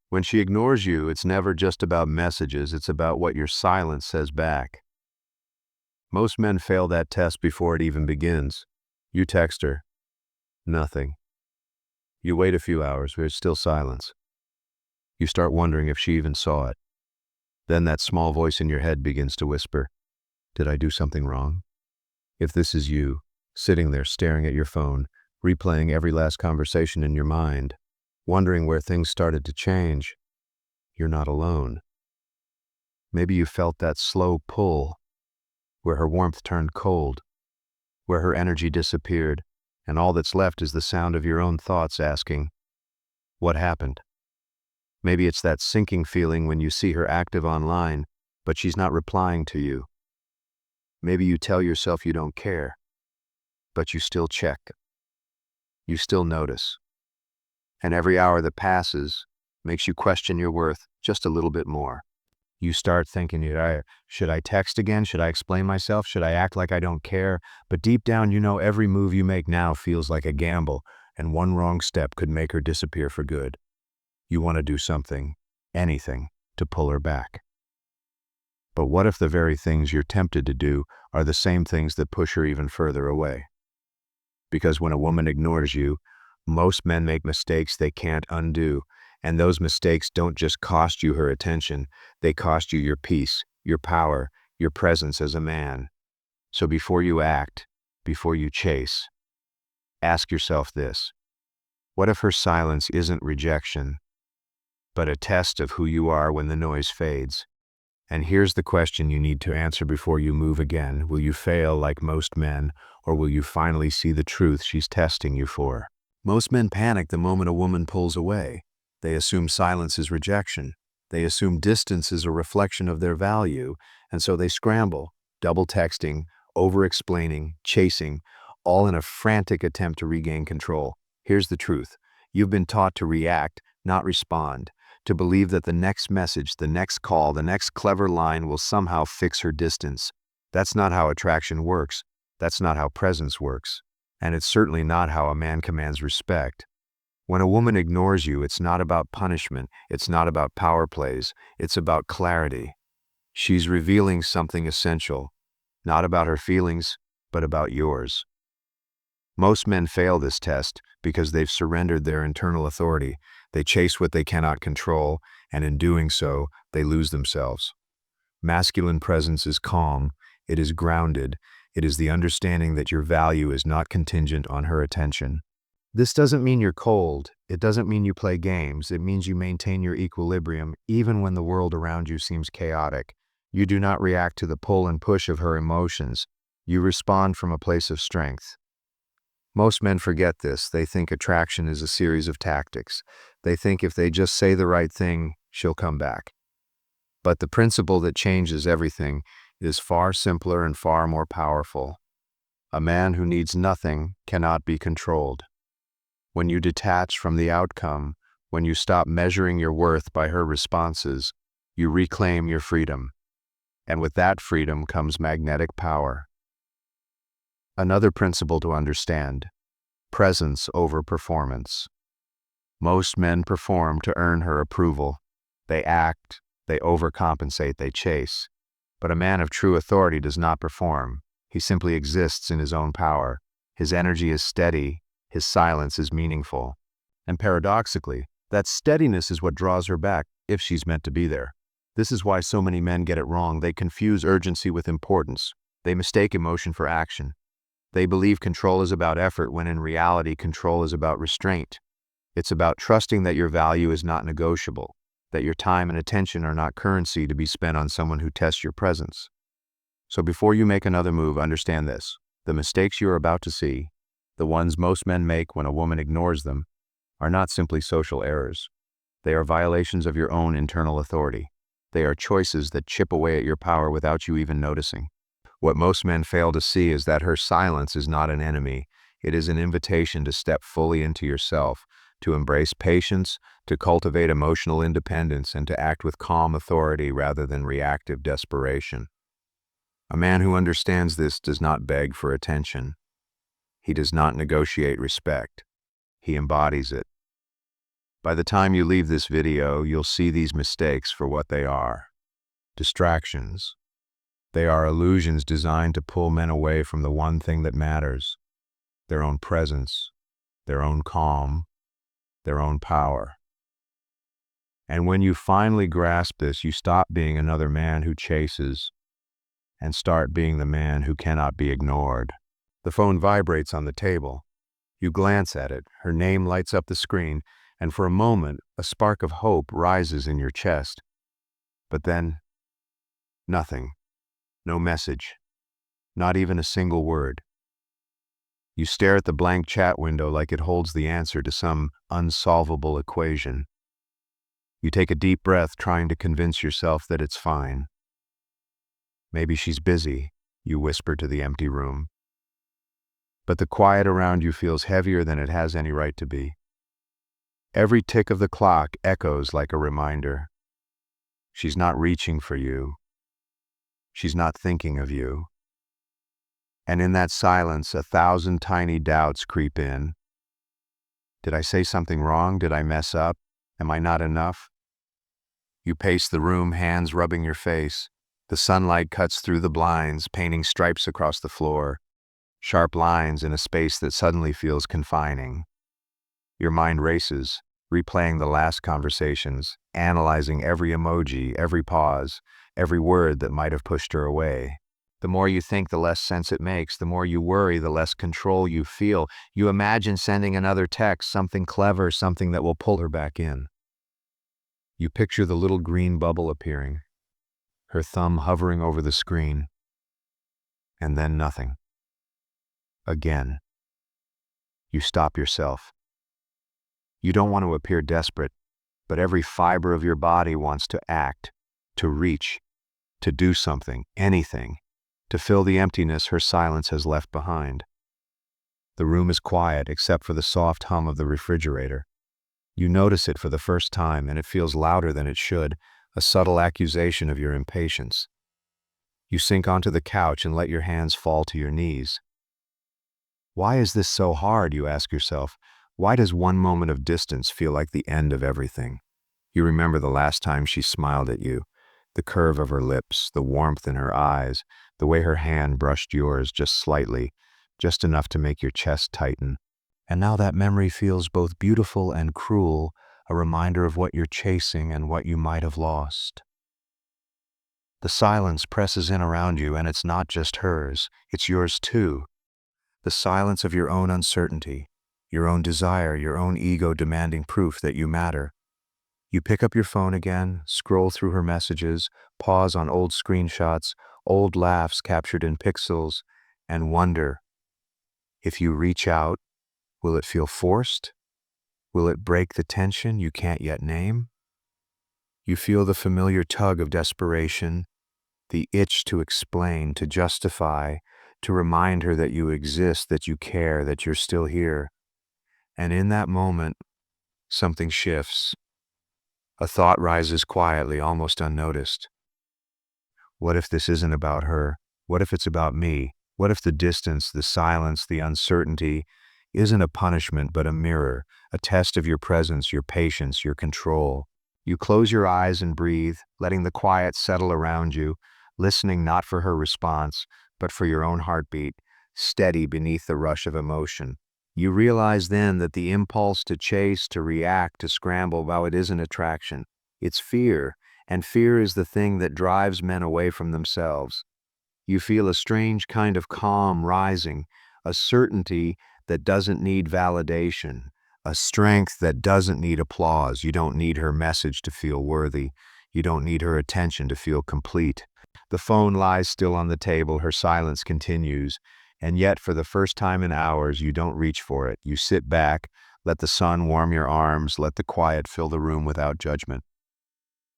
When she ignores you, it's never just about messages, it's about what your silence says back. Most men fail that test before it even begins. You text her, nothing. You wait a few hours, there's still silence. You start wondering if she even saw it. Then that small voice in your head begins to whisper, did I do something wrong? If this is you, sitting there staring at your phone, replaying every last conversation in your mind, wondering where things started to change, you're not alone. Maybe you felt that slow pull, where her warmth turned cold, where her energy disappeared, and all that's left is the sound of your own thoughts asking, what happened? Maybe it's that sinking feeling when you see her active online, but she's not replying to you. Maybe you tell yourself you don't care, but you still check. You still notice. And every hour that passes makes you question your worth just a little bit more. You start thinking, should I text again? Should I explain myself? Should I act like I don't care? But deep down, you know every move you make now feels like a gamble, and one wrong step could make her disappear for good. You want to do something, anything, to pull her back. But what if the very things you're tempted to do are the same things that push her even further away? Because when a woman ignores you, most men make mistakes they can't undo, and those mistakes don't just cost you her attention, they cost you your peace, your power, your presence as a man. So before you act, before you chase, ask yourself this: what if her silence isn't rejection, but a test of who you are when the noise fades? And here's the question you need to answer before you move again. Will you fail like most men, or will you finally see the truth she's testing you for? Most men panic the moment a woman pulls away. They assume silence is rejection. They assume distance is a reflection of their value, and so they scramble, double texting, over-explaining, chasing, all in a frantic attempt to regain control. Here's the truth. You've been taught to react, not respond, to believe that the next message, the next call, the next clever line will somehow fix her distance. That's not how attraction works. That's not how presence works. And it's certainly not how a man commands respect. When a woman ignores you, it's not about punishment, it's not about power plays, it's about clarity. She's revealing something essential, not about her feelings, but about yours. Most men fail this test because they've surrendered their internal authority. They chase what they cannot control, and in doing so, they lose themselves. Masculine presence is calm, it is grounded, it is the understanding that your value is not contingent on her attention. This doesn't mean you're cold, it doesn't mean you play games, it means you maintain your equilibrium even when the world around you seems chaotic. You do not react to the pull and push of her emotions, you respond from a place of strength. Most men forget this. They think attraction is a series of tactics. They think if they just say the right thing, she'll come back. But the principle that changes everything is far simpler and far more powerful. A man who needs nothing cannot be controlled. When you detach from the outcome, when you stop measuring your worth by her responses, you reclaim your freedom. And with that freedom comes magnetic power. Another principle to understand: presence over performance. Most men perform to earn her approval. They act, they overcompensate, they chase. But a man of true authority does not perform. He simply exists in his own power. His energy is steady, his silence is meaningful. And paradoxically, that steadiness is what draws her back if she's meant to be there. This is why so many men get it wrong. They confuse urgency with importance. They mistake emotion for action. They believe control is about effort when in reality control is about restraint. It's about trusting that your value is not negotiable, that your time and attention are not currency to be spent on someone who tests your presence. So before you make another move, understand this: the mistakes you are about to see, the ones most men make when a woman ignores them, are not simply social errors. They are violations of your own internal authority. They are choices that chip away at your power without you even noticing. What most men fail to see is that her silence is not an enemy. It is an invitation to step fully into yourself, to embrace patience, to cultivate emotional independence, and to act with calm authority rather than reactive desperation. A man who understands this does not beg for attention. He does not negotiate respect. He embodies it. By the time you leave this video, you'll see these mistakes for what they are. Distractions. They are illusions designed to pull men away from the one thing that matters: their own presence, their own calm, their own power. And when you finally grasp this, you stop being another man who chases and start being the man who cannot be ignored. The phone vibrates on the table. You glance at it, her name lights up the screen, and for a moment, a spark of hope rises in your chest. But then, nothing. No message. Not even a single word. You stare at the blank chat window like it holds the answer to some unsolvable equation. You take a deep breath, trying to convince yourself that it's fine. Maybe she's busy, you whisper to the empty room. But the quiet around you feels heavier than it has any right to be. Every tick of the clock echoes like a reminder. She's not reaching for you. She's not thinking of you. And in that silence, 1,000 tiny doubts creep in. Did I say something wrong? Did I mess up? Am I not enough? You pace the room, hands rubbing your face. The sunlight cuts through the blinds, painting stripes across the floor, sharp lines in a space that suddenly feels confining. Your mind races, replaying the last conversations, analyzing every emoji, every pause, every word that might have pushed her away. The more you think, the less sense it makes. The more you worry, the less control you feel. You imagine sending another text, something clever, something that will pull her back in. You picture the little green bubble appearing, her thumb hovering over the screen, and then nothing. Again. You stop yourself. You don't want to appear desperate, but every fiber of your body wants to act, to reach, to do something, anything, to fill the emptiness her silence has left behind. The room is quiet except for the soft hum of the refrigerator. You notice it for the first time, and it feels louder than it should, a subtle accusation of your impatience. You sink onto the couch and let your hands fall to your knees. Why is this so hard, you ask yourself? Why does one moment of distance feel like the end of everything? You remember the last time she smiled at you, the curve of her lips, the warmth in her eyes, the way her hand brushed yours just slightly, just enough to make your chest tighten. And now that memory feels both beautiful and cruel, a reminder of what you're chasing and what you might have lost. The silence presses in around you, and it's not just hers, it's yours too. The silence of your own uncertainty, your own desire, your own ego demanding proof that you matter. You pick up your phone again, scroll through her messages, pause on old screenshots, old laughs captured in pixels, and wonder, if you reach out, will it feel forced? Will it break the tension you can't yet name? You feel the familiar tug of desperation, the itch to explain, to justify, to remind her that you exist, that you care, that you're still here. And in that moment, something shifts. A thought rises quietly, almost unnoticed. What if this isn't about her? What if it's about me? What if the distance, the silence, the uncertainty isn't a punishment but a mirror, a test of your presence, your patience, your control? You close your eyes and breathe, letting the quiet settle around you, listening not for her response, but for your own heartbeat, steady beneath the rush of emotion. You realize then that the impulse to chase, to react, to scramble, well, it isn't attraction. It's fear, and fear is the thing that drives men away from themselves. You feel a strange kind of calm rising, a certainty that doesn't need validation, a strength that doesn't need applause. You don't need her message to feel worthy. You don't need her attention to feel complete. The phone lies still on the table, her silence continues, and yet for the first time in hours you don't reach for it. You sit back, let the sun warm your arms, let the quiet fill the room without judgment.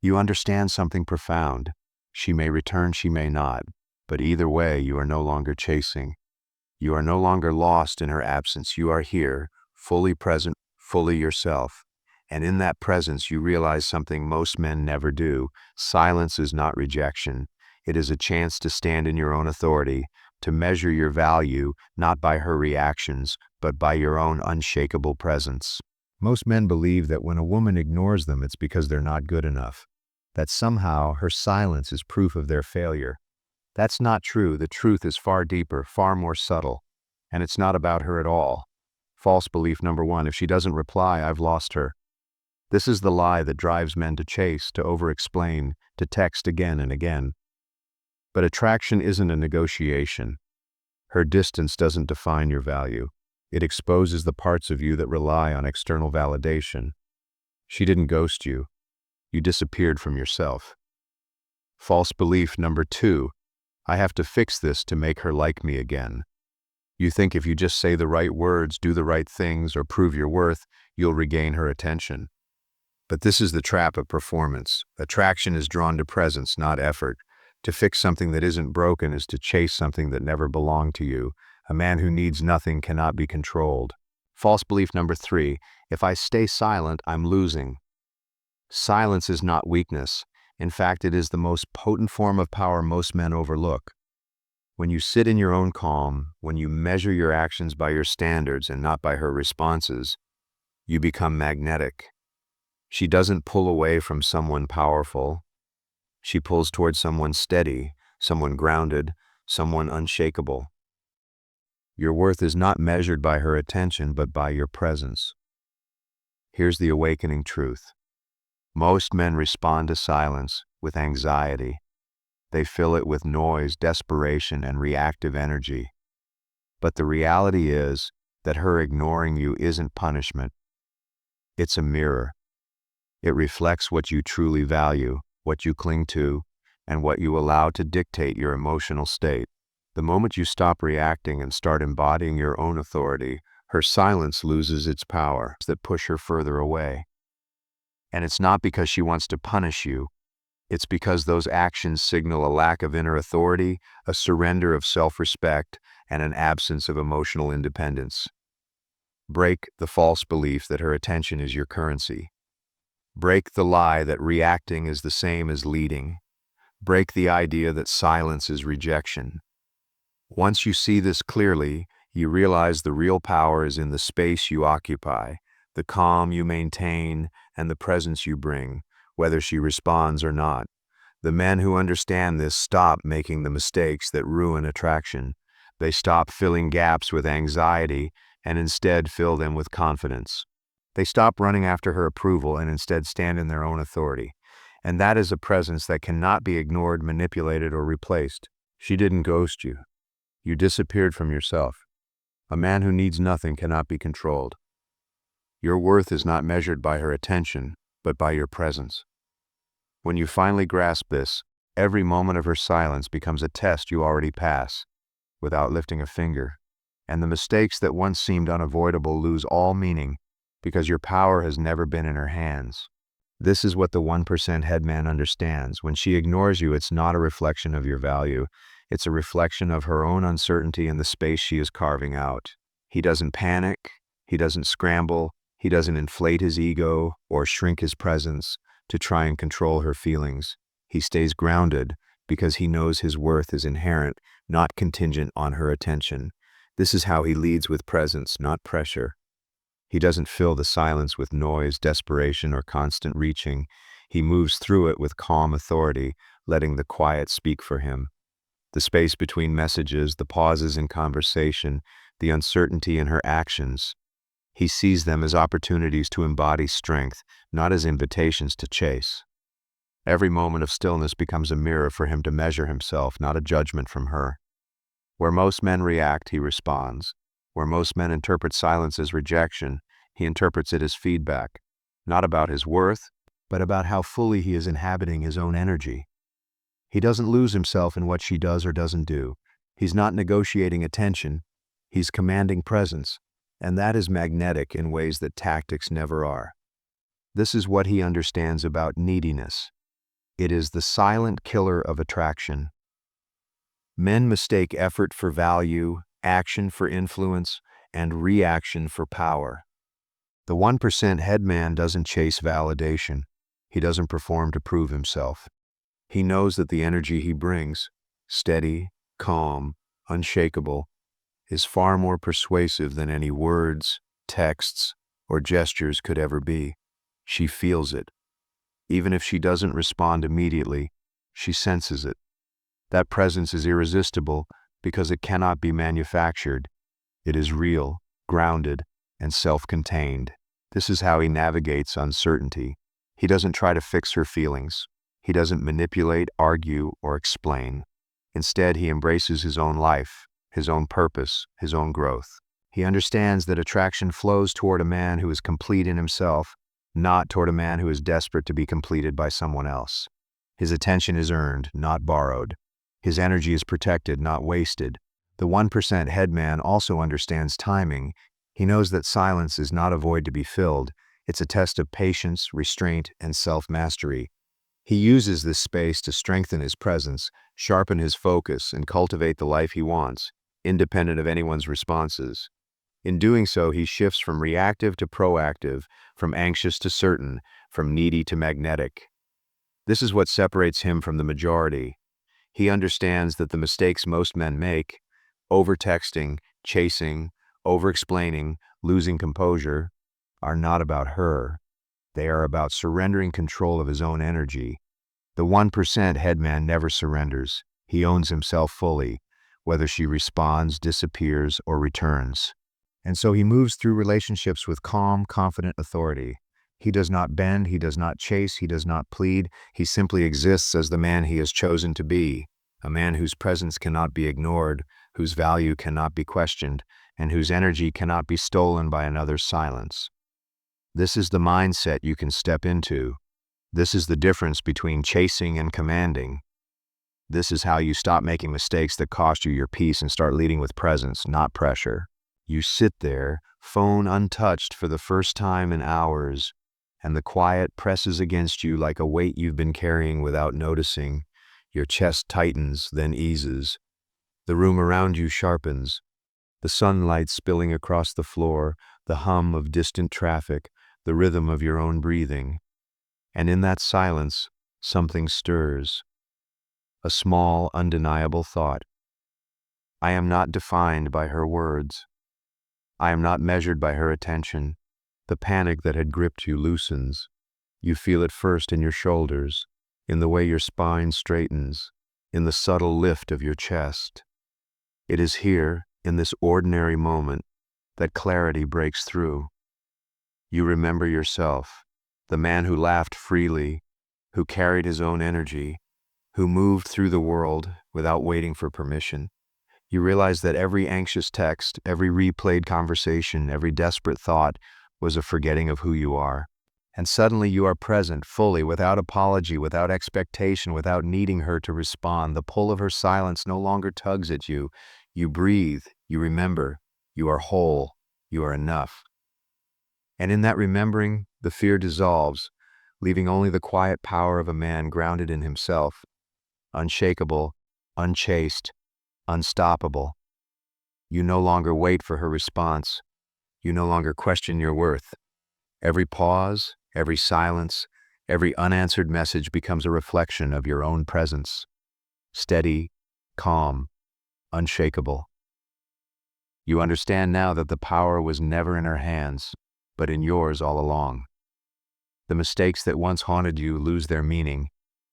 You understand something profound. She may return, she may not, but either way you are no longer chasing. You are no longer lost in her absence. You are here, fully present, fully yourself. And in that presence you realize something most men never do. Silence is not rejection. It is a chance to stand in your own authority, to measure your value not by her reactions, but by your own unshakable presence. Most men believe that when a woman ignores them, it's because they're not good enough, that somehow her silence is proof of their failure. That's not true. The truth is far deeper, far more subtle, and it's not about her at all. False belief number one: if she doesn't reply, I've lost her. This is the lie that drives men to chase, to over-explain, to text again and again. But attraction isn't a negotiation. Her distance doesn't define your value. It exposes the parts of you that rely on external validation. She didn't ghost you. You disappeared from yourself. False belief number two: I have to fix this to make her like me again. You think if you just say the right words, do the right things, or prove your worth, you'll regain her attention. But this is the trap of performance. Attraction is drawn to presence, not effort. To fix something that isn't broken is to chase something that never belonged to you. A man who needs nothing cannot be controlled. False belief number three: if I stay silent, I'm losing. Silence is not weakness. In fact, it is the most potent form of power most men overlook. When you sit in your own calm, when you measure your actions by your standards and not by her responses, you become magnetic. She doesn't pull away from someone powerful. She pulls towards someone steady, someone grounded, someone unshakable. Your worth is not measured by her attention, but by your presence. Here's the awakening truth. Most men respond to silence with anxiety. They fill it with noise, desperation, and reactive energy. But the reality is that her ignoring you isn't punishment. It's a mirror. It reflects what you truly value, what you cling to, and what you allow to dictate your emotional state. The moment you stop reacting and start embodying your own authority, her silence loses its power that push her further away. And it's not because she wants to punish you. It's because those actions signal a lack of inner authority, a surrender of self-respect, and an absence of emotional independence. Break the false belief that her attention is your currency. Break the lie that reacting is the same as leading. Break the idea that silence is rejection. Once you see this clearly, you realize the real power is in the space you occupy, the calm you maintain, and the presence you bring, whether she responds or not. The men who understand this stop making the mistakes that ruin attraction. They stop filling gaps with anxiety and instead fill them with confidence. They stop running after her approval and instead stand in their own authority. And that is a presence that cannot be ignored, manipulated, or replaced. She didn't ghost you. You disappeared from yourself. A man who needs nothing cannot be controlled. Your worth is not measured by her attention, but by your presence. When you finally grasp this, every moment of her silence becomes a test you already pass, without lifting a finger. And the mistakes that once seemed unavoidable lose all meaning, because your power has never been in her hands. This is what the 1% headman understands. When she ignores you, it's not a reflection of your value. It's a reflection of her own uncertainty in the space she is carving out. He doesn't panic. He doesn't scramble. He doesn't inflate his ego or shrink his presence to try and control her feelings. He stays grounded because he knows his worth is inherent, not contingent on her attention. This is how he leads with presence, not pressure. He doesn't fill the silence with noise, desperation, or constant reaching. He moves through it with calm authority, letting the quiet speak for him. The space between messages, the pauses in conversation, the uncertainty in her actions. He sees them as opportunities to embody strength, not as invitations to chase. Every moment of stillness becomes a mirror for him to measure himself, not a judgment from her. Where most men react, he responds. Where most men interpret silence as rejection, he interprets it as feedback, not about his worth, but about how fully he is inhabiting his own energy. He doesn't lose himself in what she does or doesn't do. He's not negotiating attention. He's commanding presence, and that is magnetic in ways that tactics never are. This is what he understands about neediness. It is the silent killer of attraction. Men mistake effort for value, action for influence, and reaction for power. The 1% headman doesn't chase validation. He doesn't perform to prove himself. He knows that the energy he brings, steady, calm, unshakable, is far more persuasive than any words, texts, or gestures could ever be. She feels it. Even if she doesn't respond immediately, she senses it. That presence is irresistible because it cannot be manufactured. It is real, grounded, and self-contained. This is how he navigates uncertainty. He doesn't try to fix her feelings. He doesn't manipulate, argue, or explain. Instead, he embraces his own life, his own purpose, his own growth. He understands that attraction flows toward a man who is complete in himself, not toward a man who is desperate to be completed by someone else. His attention is earned, not borrowed. His energy is protected, not wasted. The 1% headman also understands timing. He knows that silence is not a void to be filled. It's a test of patience, restraint, and self-mastery. He uses this space to strengthen his presence, sharpen his focus, and cultivate the life he wants, independent of anyone's responses. In doing so, he shifts from reactive to proactive, from anxious to certain, from needy to magnetic. This is what separates him from the majority. He understands that the mistakes most men make, overtexting, chasing, overexplaining, losing composure, are not about her. They are about surrendering control of his own energy. The 1% headman never surrenders. He owns himself fully, whether she responds, disappears, or returns. And so he moves through relationships with calm, confident authority. He does not bend, he does not chase, he does not plead. He simply exists as the man he has chosen to be, a man whose presence cannot be ignored, whose value cannot be questioned, and whose energy cannot be stolen by another's silence. This is the mindset you can step into. This is the difference between chasing and commanding. This is how you stop making mistakes that cost you your peace and start leading with presence, not pressure. You sit there, phone untouched for the first time in hours, and the quiet presses against you like a weight you've been carrying without noticing. Your chest tightens, then eases. The room around you sharpens. The sunlight spilling across the floor, the hum of distant traffic, the rhythm of your own breathing. And in that silence, something stirs. A small, undeniable thought. I am not defined by her words. I am not measured by her attention. The panic that had gripped you loosens. You feel it first in your shoulders, in the way your spine straightens, in the subtle lift of your chest. It is here, in this ordinary moment, that clarity breaks through. You remember yourself, the man who laughed freely, who carried his own energy, who moved through the world without waiting for permission. You realize that every anxious text, every replayed conversation, every desperate thought was a forgetting of who you are. And suddenly you are present fully, without apology, without expectation, without needing her to respond. The pull of her silence no longer tugs at you. You breathe, you remember, you are whole, you are enough. And in that remembering, the fear dissolves, leaving only the quiet power of a man grounded in himself, unshakable, unchased, unstoppable. You no longer wait for her response. You no longer question your worth. Every pause, every silence, every unanswered message becomes a reflection of your own presence. Steady, calm, unshakable. You understand now that the power was never in her hands, but in yours all along. The mistakes that once haunted you lose their meaning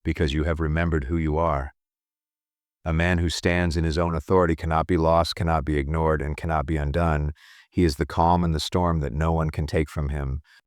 because you have remembered who you are. A man who stands in his own authority cannot be lost, cannot be ignored, and cannot be undone. He is the calm in the storm that no one can take from him.